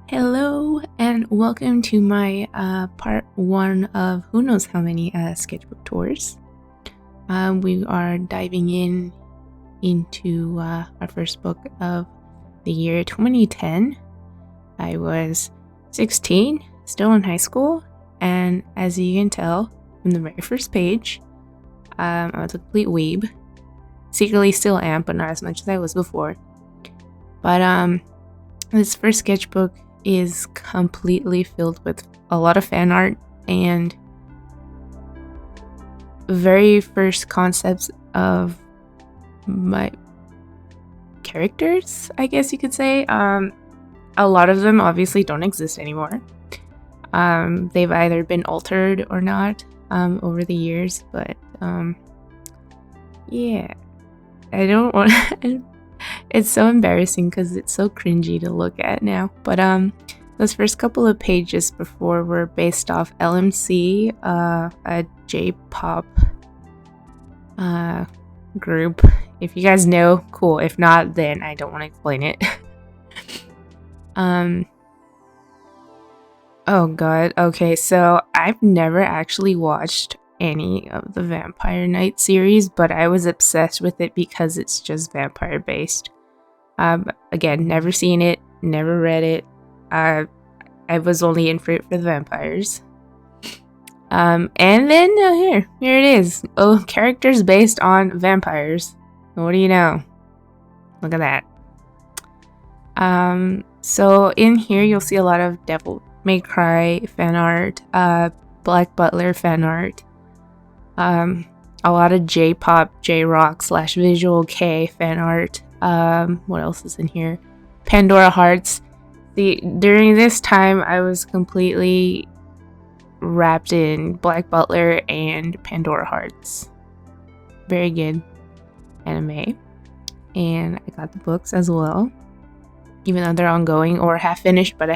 Hello and welcome to my part one of who knows how many sketchbook tours. We are diving into our first book of the year 2010. I was 16, still in high school, and as you can tell from the very first page, I was a complete weeb. Secretly still am, but not as much as I was before. But this first sketchbook is completely filled with a lot of fan art and very first concepts of my characters, I guess you could say. A lot of them obviously don't exist anymore. They've either been altered or not over the years, but yeah, I don't want it's so embarrassing because it's so cringy to look at now. But those first couple of pages before were based off LMC, a J-pop group. If you guys know, cool. If not, then I don't want to explain it. Oh god. Okay, so I've never actually watched any of the Vampire Knight series, but I was obsessed with it because it's just vampire based. Again, never seen it, never read it. I was only in for it for the vampires. And then here it is. Oh, characters based on vampires. What do you know? Look at that. So in here you'll see a lot of Devil May Cry fan art, Black Butler fan art, a lot of J-pop, J-rock / Visual K fan art. What else is in here? Pandora Hearts. During this time, I was completely wrapped in Black Butler and Pandora Hearts. Very good anime. And I got the books as well, even though they're ongoing or half finished, but I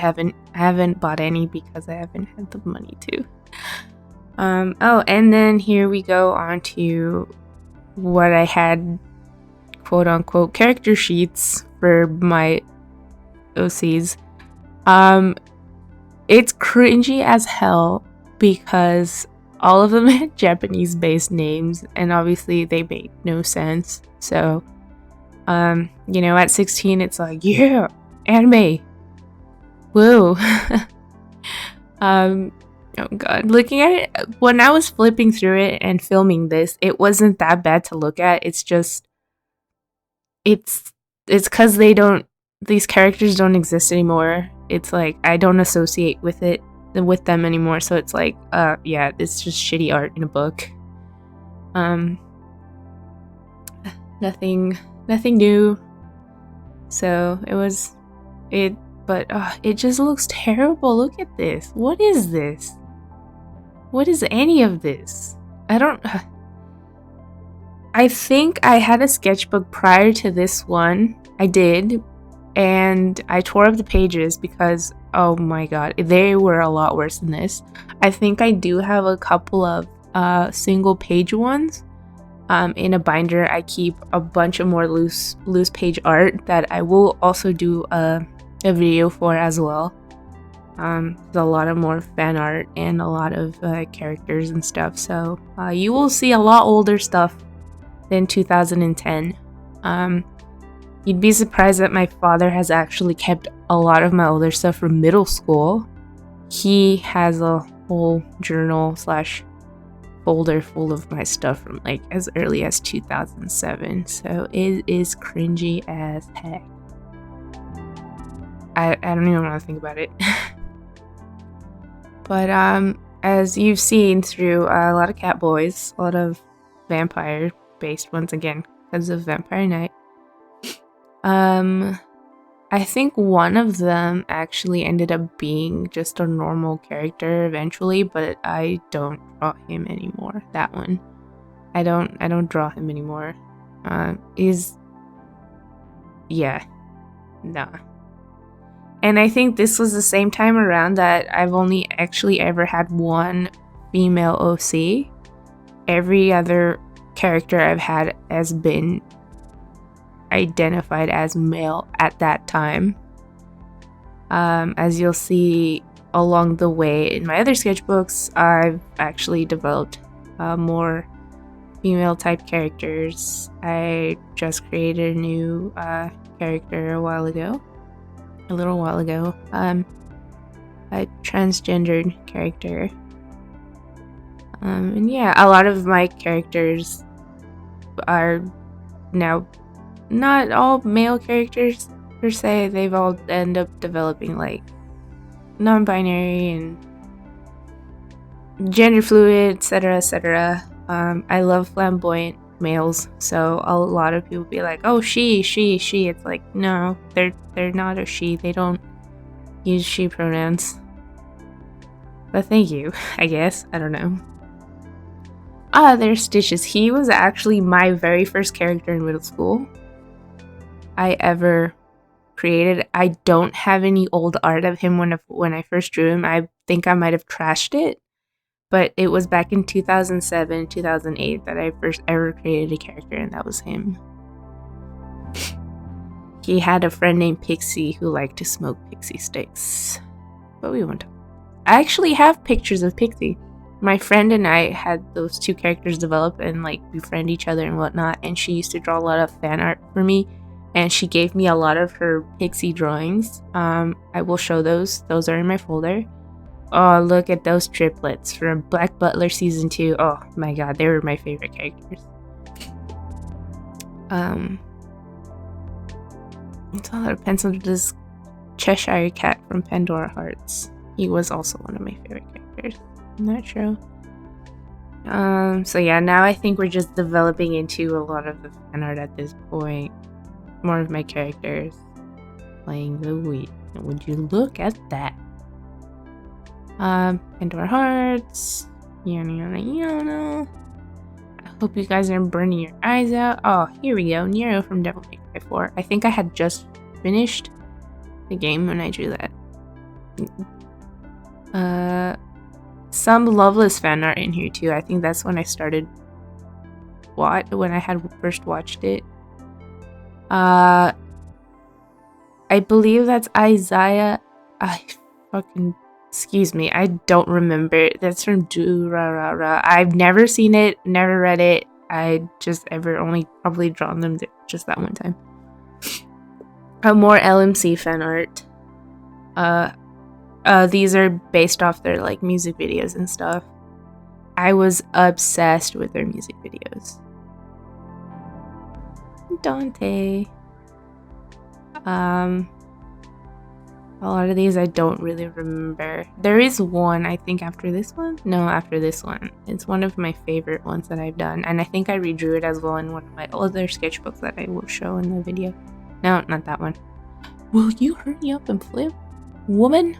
haven't bought any because I haven't had the money to. Oh, and then here we go on to what I had, quote unquote, character sheets for my OCs. It's cringy as hell because all of them had Japanese based names and obviously they make no sense. So at 16 it's like, yeah, anime, whoa. Oh god, looking at it when I was flipping through it and filming this, it wasn't that bad to look at. It's just it's because these characters don't exist anymore. It's like I don't associate with them anymore, so it's like yeah, it's just shitty art in a book. Nothing new. So it just looks terrible. Look at this. What is this? What is any of this? I think I had a sketchbook prior to this one. I did, and I tore up the pages because, oh my god, they were a lot worse than this. I think I do have a couple of single page ones. In a binder, I keep a bunch of more loose page art that I will also do a video for as well. There's a lot of more fan art and a lot of characters and stuff, so you will see a lot older stuff than 2010. You'd be surprised that my father has actually kept a lot of my older stuff from middle school. He has a whole journal / folder full of my stuff from like as early as 2007, so it is cringy as heck. I don't even want to think about it. But as you've seen through a lot of cat boys, a lot of vampire based ones, again because of Vampire Knight, I think one of them actually ended up being just a normal character eventually, but I don't draw him anymore. That one, I don't draw him anymore. Nah. And I think this was the same time around that I've only actually ever had one female OC. Every other character I've had has been identified as male at that time. As you'll see along the way in my other sketchbooks, I've actually developed more female type characters. I just created a new character a little while ago, a transgendered character. And yeah, a lot of my characters are now not all male characters per se. They've all end up developing like non-binary and gender fluid, etc., etc. I love flamboyant males, so a lot of people be like, "Oh, she." It's like, no, they're not a she. They don't use she pronouns. But thank you, I guess. I don't know. There's Stitches. He was actually my very first character in middle school I ever created. I don't have any old art of him when I first drew him. I think I might have trashed it, but it was back in 2007, 2008 that I first ever created a character, and that was him. He had a friend named Pixie who liked to smoke pixie sticks, but we won't. I actually have pictures of Pixie. My friend and I had those two characters develop and like befriend each other and whatnot, and she used to draw a lot of fan art for me, and she gave me a lot of her Pixie drawings. I will show those. Those are in my folder. Oh, look at those triplets from Black Butler Season 2. Oh my god, they were my favorite characters. It's a lot of pencil to this Cheshire Cat from Pandora Hearts. He was also one of my favorite characters. I'm not sure. So yeah, now I think we're just developing into a lot of the fan art at this point. More of my characters playing the Wii. Would you look at that? Pandora Hearts. Yana. I hope you guys aren't burning your eyes out. Oh, here we go. Nero from Devil May Cry 4. I think I had just finished the game when I drew that. Some Loveless fan art in here too. I think that's when I started when I had first watched it. I believe that's Isaiah. Excuse me, I don't remember. That's from Durarara. I've never seen it, never read it. I just ever only probably drawn them just that one time. More LMC fan art. These are based off their like music videos and stuff. I was obsessed with their music videos. Dante. A lot of these I don't really remember. There is one, I think, after this one? No, after this one. It's one of my favorite ones that I've done, and I think I redrew it as well in one of my other sketchbooks that I will show in the video. No, not that one. Will you hurry up and flip, woman?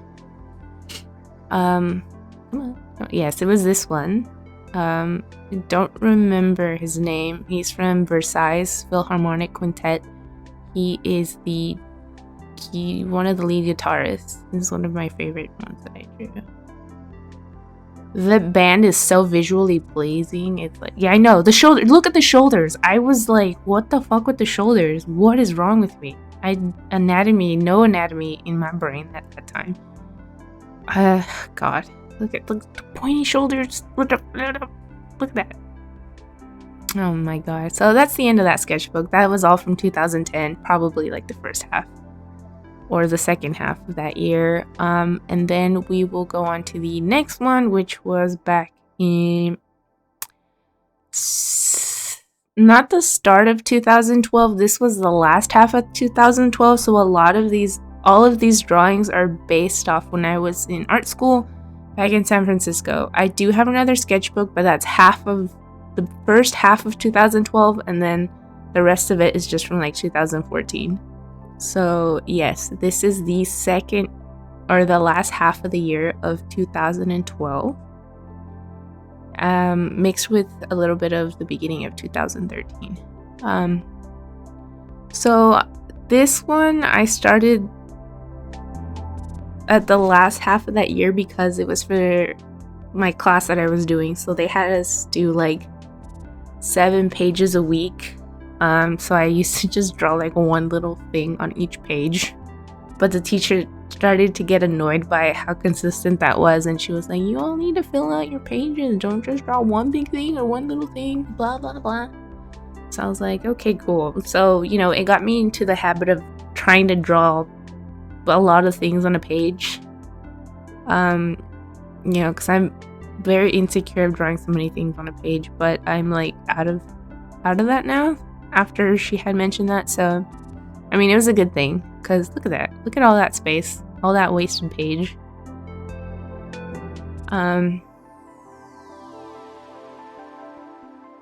Come on. Yes, it was this one. I don't remember his name. He's from Versailles Philharmonic Quintet. He is one of the lead guitarists. This is one of my favorite ones that I drew. The band is so visually pleasing. It's like, yeah, I know. The shoulder. Look at the shoulders. I was like, what the fuck with the shoulders? What is wrong with me? No anatomy in my brain at that time. God. Look at the pointy shoulders. Look at that. Oh my god. So that's the end of that sketchbook. That was all from 2010. Probably like the first half. Or the second half of that year. And then we will go on to the next one, which was back in not the start of 2012. This was the last half of 2012. So all of these drawings are based off when I was in art school back in San Francisco. I do have another sketchbook, but that's half of the first half of 2012, and then the rest of it is just from like 2014. So yes, this is the second or the last half of the year of 2012, mixed with a little bit of the beginning of 2013. So this one I started at the last half of that year because it was for my class that I was doing. So they had us do like 7 pages a week. So I used to just draw like one little thing on each page. But the teacher started to get annoyed by how consistent that was, and she was like, you all need to fill out your pages, don't just draw one big thing or one little thing, blah blah blah. So I was like, okay, cool. So, you know, it got me into the habit of trying to draw a lot of things on a page. You know, because I'm very insecure of drawing so many things on a page, but I'm like out of that now after she had mentioned that. So I mean, it was a good thing, because look at that, look at all that space, all that wasted page.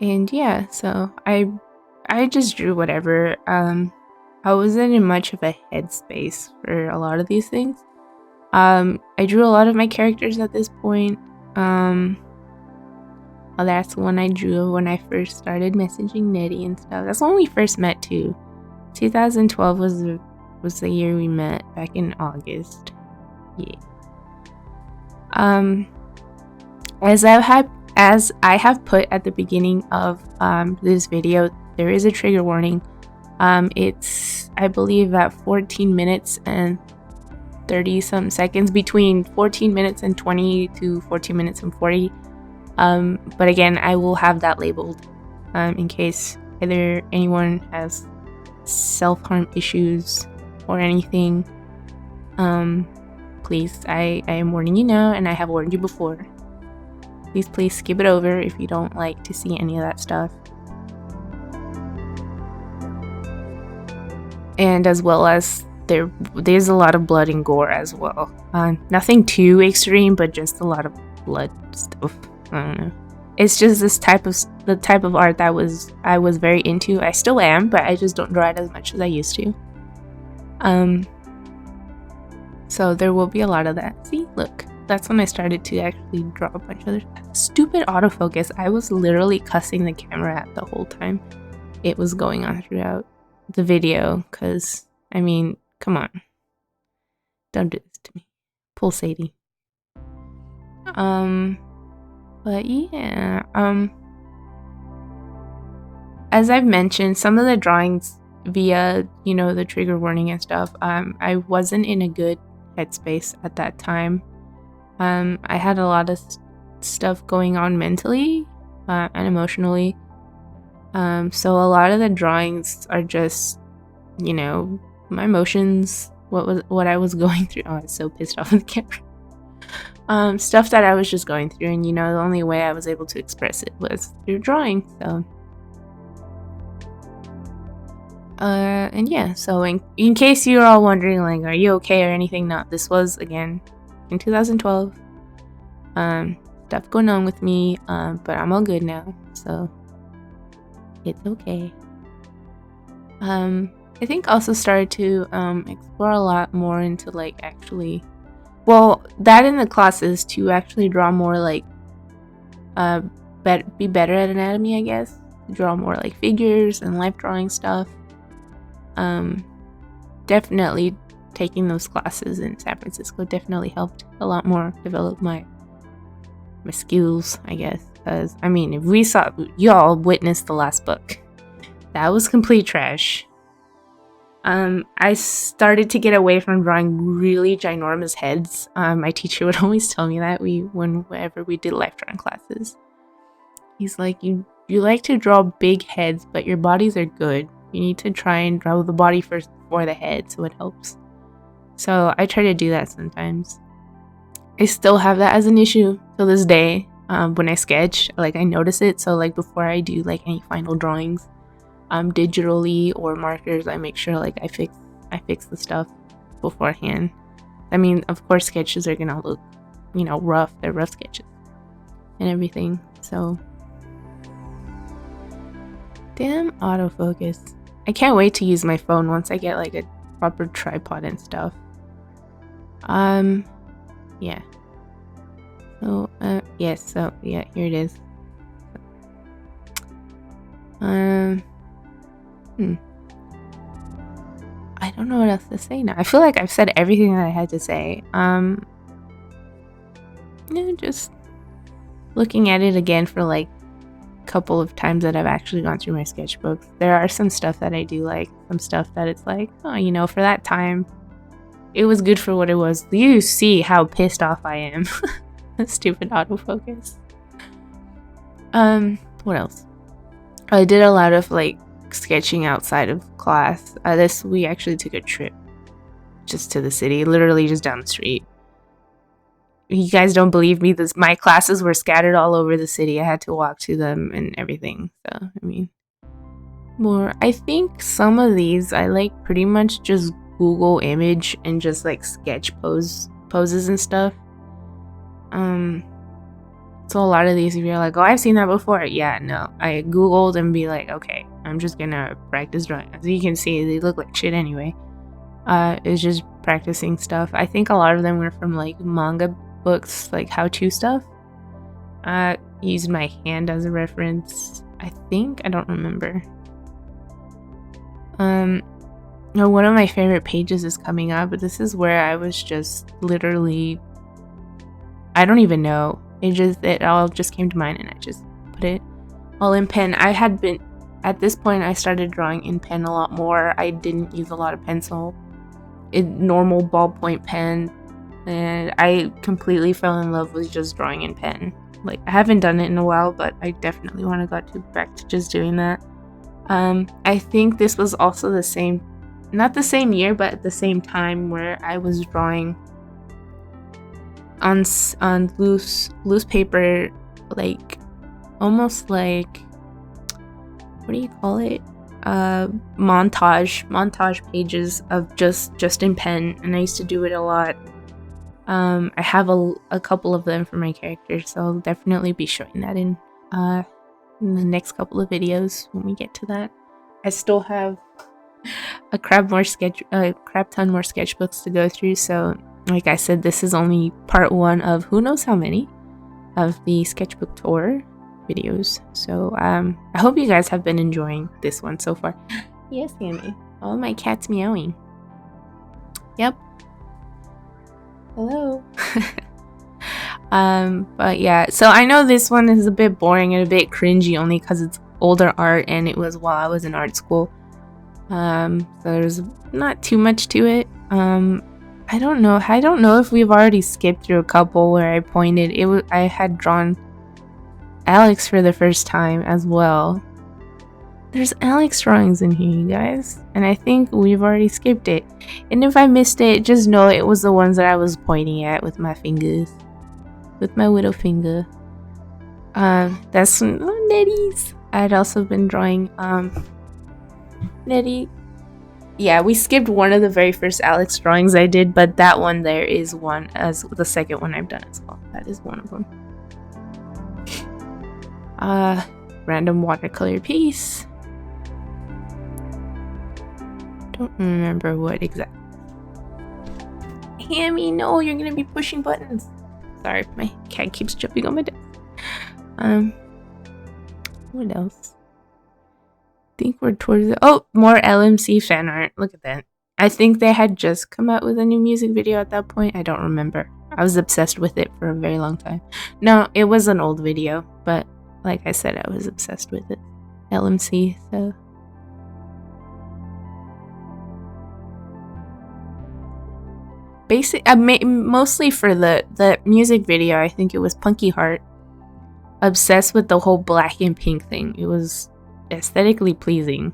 And yeah, so I just drew whatever. I wasn't in much of a headspace for a lot of these things. I drew a lot of my characters at this point. Well, that's the one I drew when I first started messaging Nettie and stuff. That's when we first met too. 2012 was the year we met, back in August. Yeah. As I have put at the beginning of this video, there is a trigger warning. It's, I believe, at 14 minutes and 30 some seconds, between 14 minutes and 20 to 14 minutes and 40. But again, I will have that labeled in case either anyone has self-harm issues or anything. Please, I am warning you now, and I have warned you before. Please skip it over if you don't like to see any of that stuff. And as well as there's a lot of blood and gore as well. Nothing too extreme, but just a lot of blood stuff. I don't know. It's just the type of art that I was very into. I still am, but I just don't draw it as much as I used to. So there will be a lot of that. See, look, that's when I started to actually draw a bunch of other stupid autofocus. I was literally cussing the camera at the whole time it was going on throughout the video, because I mean, come on, don't do this to me. Pull Sadie. But yeah, as I've mentioned, some of the drawings via, you know, the trigger warning and stuff, I wasn't in a good headspace at that time. I had a lot of stuff going on mentally and emotionally. So a lot of the drawings are just, you know, my emotions, what I was going through. Oh, I was so pissed off at the camera. Stuff that I was just going through, and you know, the only way I was able to express it was through drawing. So and yeah, so in case you're all wondering, like, are you okay or anything, no, this was again in 2012. Stuff going on with me, but I'm all good now, so it's okay. I think also started to explore a lot more into, like, actually, well, that in the classes to actually draw more, like, be better at anatomy, I guess. Draw more like figures and life drawing stuff. Definitely taking those classes in San Francisco definitely helped a lot more develop my skills, I guess. Because I mean, if we saw, y'all witnessed the last book, that was complete trash. I started to get away from drawing really ginormous heads. My teacher would always tell me that whenever we did life drawing classes, he's like, you like to draw big heads, but your bodies are good. You need to try and draw the body first before the head, so it helps. So I try to do that sometimes. I still have that as an issue till this day. When I sketch, like, I notice it. So like before I do like any final drawings, digitally or markers, I make sure like I fix the stuff beforehand. I mean, of course, sketches are gonna look, you know, rough. They're rough sketches and everything. So damn autofocus. I can't wait to use my phone once I get like a proper tripod and stuff. Yeah. So yes, so yeah, here it is. I don't know what else to say now. I feel like I've said everything that I had to say. Just looking at it again for like a couple of times that I've actually gone through my sketchbook. There are some stuff that I do like, some stuff that it's like, oh, you know, for that time, it was good for what it was. You see how pissed off I am. Stupid autofocus. What else? I did a lot of like sketching outside of class. We actually took a trip just to the city, literally just down the street. You guys don't believe me? My classes were scattered all over the city. I had to walk to them and everything. So I mean, I think some of these I like pretty much just Google image and just like sketch poses and stuff. So a lot of these, if you're like, oh, I've seen that before. Yeah, no. I Googled and be like, okay, I'm just gonna practice drawing. As you can see, they look like shit anyway. It's just practicing stuff. I think a lot of them were from like manga books, like how-to stuff. Used my hand as a reference. I don't remember. One of my favorite pages is coming up, but this is where I was just literally, I don't even know. It all just came to mind and I just put it all in pen. At this point, I started drawing in pen a lot more. I didn't use a lot of pencil. Normal ballpoint pen. And I completely fell in love with just drawing in pen. Like, I haven't done it in a while, but I definitely want to get back to just doing that. I think this was also not the same year, but at the same time where I was drawing on loose paper, like almost like, what do you call it? Montage pages of just in pen, and I used to do it a lot. I have a couple of them for my characters, so I'll definitely be showing that in the next couple of videos when we get to that. I still have a crap ton more sketchbooks to go through, so like I said, this is only part 1 of who knows how many of the sketchbook tour videos. So I hope you guys have been enjoying this one so far. Yes, Sammy. All my cats meowing. Yep. Hello. But yeah, so I know this one is a bit boring and a bit cringy only because it's older art and it was while I was in art school. So there's not too much to it. I don't know if we've already skipped through a couple where I pointed. I had drawn Alex for the first time as well. There's Alex drawings in here, you guys, and I think we've already skipped it. And if I missed it, just know it was the ones that I was pointing at with my fingers, with my little finger. That's some Nettie's. I'd also been drawing Nettie. Yeah, we skipped one of the very first Alex drawings I did, but that one there is one as the second one I've done as well. That is one of them. Random watercolor piece. Don't remember what exactly. Hammy, no, you're gonna be pushing buttons. Sorry, my cat keeps jumping on my desk. What else? I think we're towards more LMC fan art. Look at that. I think they had just come out with a new music video at that point. I don't remember. I was obsessed with it for a very long time. No, it was an old video, but like I said, I was obsessed with it. LMC, so. Mostly for the music video, I think it was Punky Heart. Obsessed with the whole black and pink thing. It was aesthetically pleasing.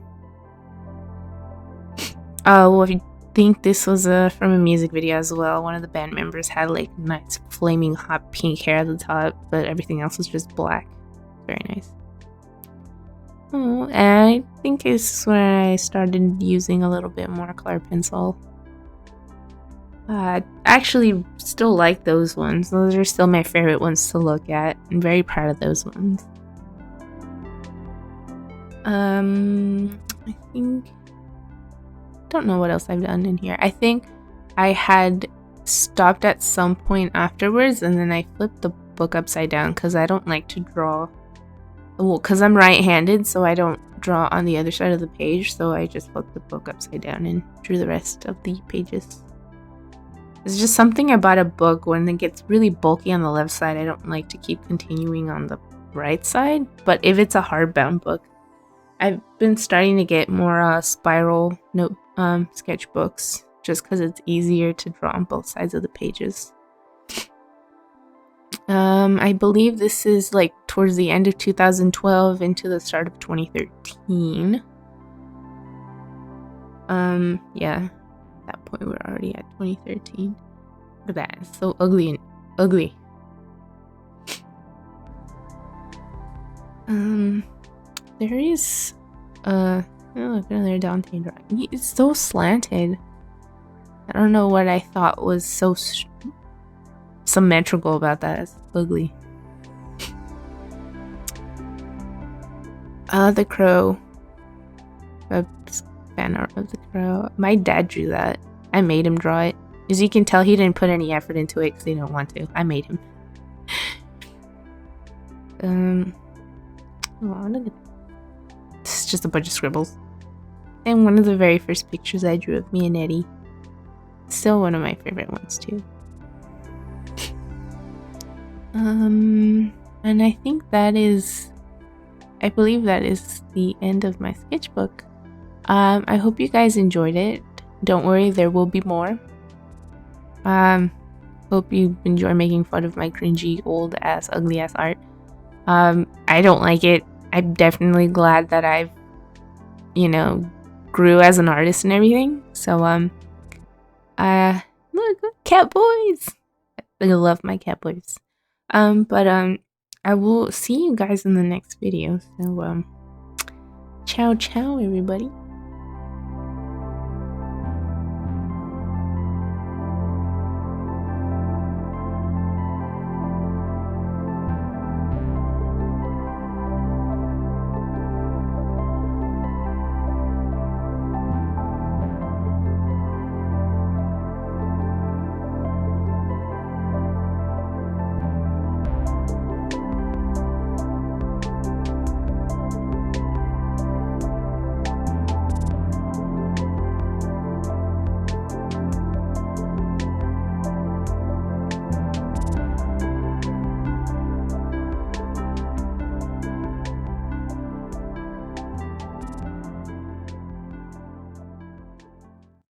Well, if you think this was from a music video as well, one of the band members had like nice flaming hot pink hair at the top, but everything else was just black. Very nice. Oh, and I think it's when I started using a little bit more color pencil. I actually still like those ones. Those are still my favorite ones to look at. I'm very proud of those ones. I think... don't know what else I've done in here. I think I had stopped at some point afterwards and then I flipped the book upside down because I don't like to draw. Well, because I'm right-handed, so I don't draw on the other side of the page, so I just flipped the book upside down and drew the rest of the pages. There's just something about a book when it gets really bulky on the left side. I don't like to keep continuing on the right side, but if it's a hardbound book, I've been starting to get more spiral note sketchbooks just because it's easier to draw on both sides of the pages. I believe this is like towards the end of 2012 into the start of 2013. Yeah, at that point we're already at 2013. Look at that, it's so ugly and ugly. There is oh, look, another Dante drawing. It's so slanted. I don't know what I thought was so symmetrical about that. It's ugly. The crow. Fan art of the crow. My dad drew that. I made him draw it. As you can tell, he didn't put any effort into it because he didn't want to. I made him. Oh, look at that. It's just a bunch of scribbles. And one of the very first pictures I drew of me and Eddie. Still one of my favorite ones too. And I think that is, I believe that is the end of my sketchbook. I hope you guys enjoyed it. Don't worry, there will be more. Hope you enjoy making fun of my cringy, old ass, ugly ass art. I don't like it. I'm definitely glad that I've, you know, grew as an artist and everything. So, look, cat boys. I love my cat boys. I will see you guys in the next video. So, ciao, ciao, everybody.